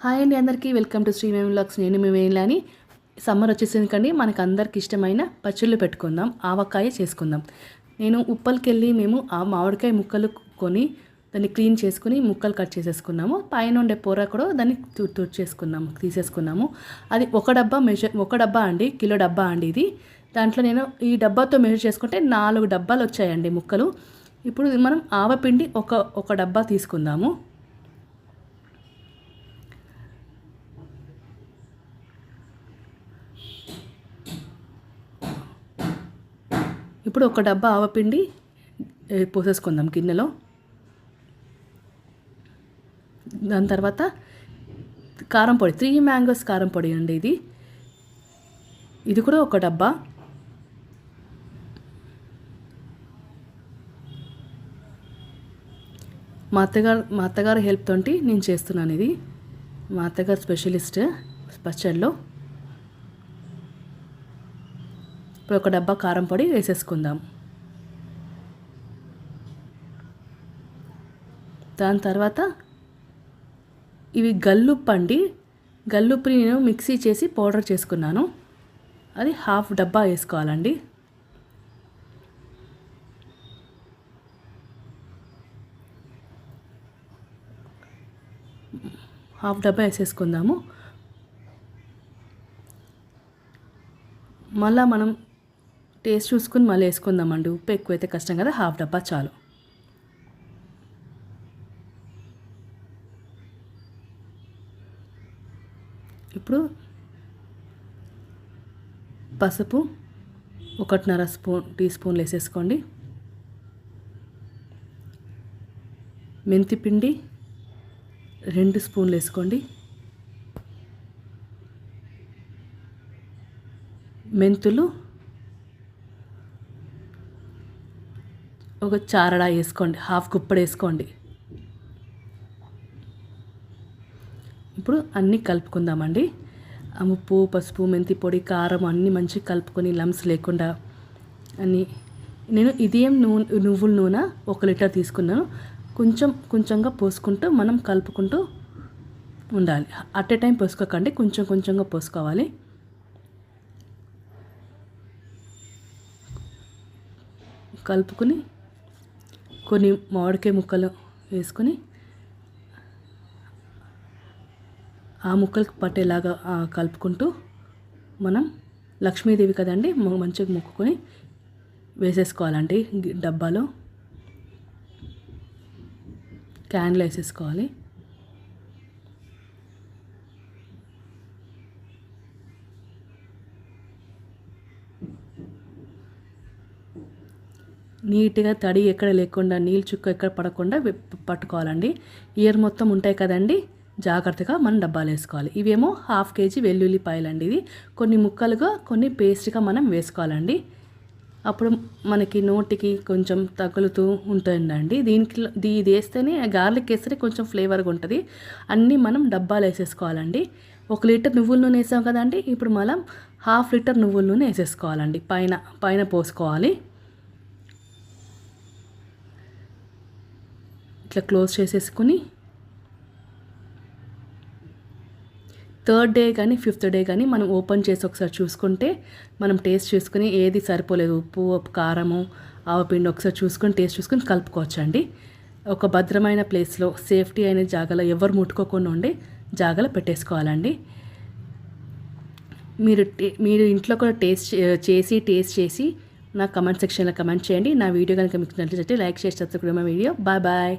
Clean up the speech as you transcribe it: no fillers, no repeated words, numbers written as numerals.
Hi అండి అందరికీ welcome to Shri మేము వ్లాగ్స్. నేను మీ వేణులని. సమ్మర్ వచ్చేసింది కండి, మనకు అందరికి ఇష్టమైన పచ్చళ్ళు పెట్టుకుందాం, ఆవకాయ చేసుకుందాం. నేను ఉప్పల్కి వెళ్ళి మేము ఆ మామిడికాయ ముక్కలు కొని దాన్ని క్లీన్ చేసుకుని ముక్కలు కట్ చేసేసుకున్నాము. పైన ఉండే పొర కూడా దాన్ని తీసేసుకున్నాము. అది ఒక డబ్బా అండి, కిలో డబ్బా అండి ఇది. దాంట్లో నేను ఈ డబ్బాతో మెజర్ చేసుకుంటే 4 డబ్బాలు వచ్చాయండి ముక్కలు. ఇప్పుడు మనం ఆవపిండి ఒక డబ్బా తీసుకుందాము. ఇప్పుడు ఒక డబ్బా ఆవపిండి పోసేసుకుందాం గిన్నెలో. దాని తర్వాత కారం పొడి, 3 మ్యాంగోస్ కారం పొడి అండి ఇది కూడా ఒక డబ్బా. మా అత్తగారు హెల్ప్ తోటి నేను చేస్తున్నాను ఇది. మా అత్తగారు స్పెషలిస్ట్ పచ్చడిలో. ఇప్పుడు ఒక డబ్బా కారం పొడి వేసేసుకుందాం. దాని తర్వాత ఇవి గల్లుప్పు అండి. గల్లుప్పుని నేను మిక్సీ చేసి పౌడర్ చేసుకున్నాను. అది 1/2 డబ్బా వేసుకోవాలండి. హాఫ్ డబ్బా వేసేసుకుందాము. మళ్ళీ మనం టేస్ట్ చూసుకుని మళ్ళీ వేసుకుందామండి. ఉప్పు ఎక్కువైతే కష్టం కదా, 1/2 డబ్బా చాలు. ఇప్పుడు పసుపు 1.5 టీ స్పూన్లు వేసేసుకోండి. మెంతిపిండి 2 స్పూన్లు వేసుకోండి. మెంతులు ఒక చారడా వేసుకోండి, 1/2 గుప్పడి వేసుకోండి. ఇప్పుడు అన్నీ కలుపుకుందామండి. ఉప్పు, పసుపు, మెంతి పొడి, కారం అన్నీ మంచిగా కలుపుకొని లమ్స్ లేకుండా అన్నీ. నేను నువ్వుల నూనె 1 లీటర్ తీసుకున్నాను. కొంచెంగా పోసుకుంటూ మనం కలుపుకుంటూ ఉండాలి. అట్ ఏ టైం పోసుకోకండి, కొంచెంగా పోసుకోవాలి. కలుపుకొని కొన్ని మామిడికాయ ముక్కలు వేసుకొని ఆ ముక్కలకు పట్టేలాగా కలుపుకుంటూ మనం లక్ష్మీదేవి కదండి, మంచిగా ముక్కుకొని వేసేసుకోవాలండి. డబ్బాలో క్యాన్లో వేసేసుకోవాలి. నీట్గా తడి ఎక్కడ లేకుండా, నీళ్ళు చుక్క ఎక్కడ పడకుండా పట్టుకోవాలండి. ఇయర్ మొత్తం ఉంటాయి కదండి, జాగ్రత్తగా మనం డబ్బాలు వేసుకోవాలి. ఇవేమో 1/2 కేజీ వెల్లుల్లిపాయలు అండి. ఇది కొన్ని ముక్కలుగా కొన్ని పేస్ట్గా మనం వేసుకోవాలండి. అప్పుడు మనకి నోటికి కొంచెం తగులుతూ ఉంటుందండి. ఇది వేస్తేనే గార్లిక్ వేస్తేనే కొంచెం ఫ్లేవర్గా ఉంటుంది. అన్నీ మనం డబ్బాలు వేసేసుకోవాలండి. 1 లీటర్ నువ్వుల నూనె వేసాం కదండి, ఇప్పుడు మనం 1/2 లీటర్ నువ్వుల నూనె వేసేసుకోవాలండి. పైన పోసుకోవాలి. ఇట్లా క్లోజ్ చేసేసుకుని 3rd డే కానీ 5th డే కానీ మనం ఓపెన్ చేసి ఒకసారి చూసుకుంటే, మనం టేస్ట్ చూసుకుని ఏది సరిపోలేదు, ఉప్పు, కారము, ఆవపిండి ఒకసారి చూసుకొని టేస్ట్ చూసుకొని కలుపుకోవచ్చండి. ఒక భద్రమైన ప్లేస్లో, సేఫ్టీ అయిన జాగాలో, ఎవరు ముట్టుకోకుండా ఉండే జాగాలో పెట్టేసుకోవాలండి. మీరు ఇంట్లో కూడా టేస్ట్ చేసి నా కమెంట్ సెక్షన్లో కమెంట్ చేయండి. నా వీడియో కనుక మీకు నచ్చినట్లయితే లైక్ చేసి సబ్స్క్రైబ్ మా వీడియో. బాయ్.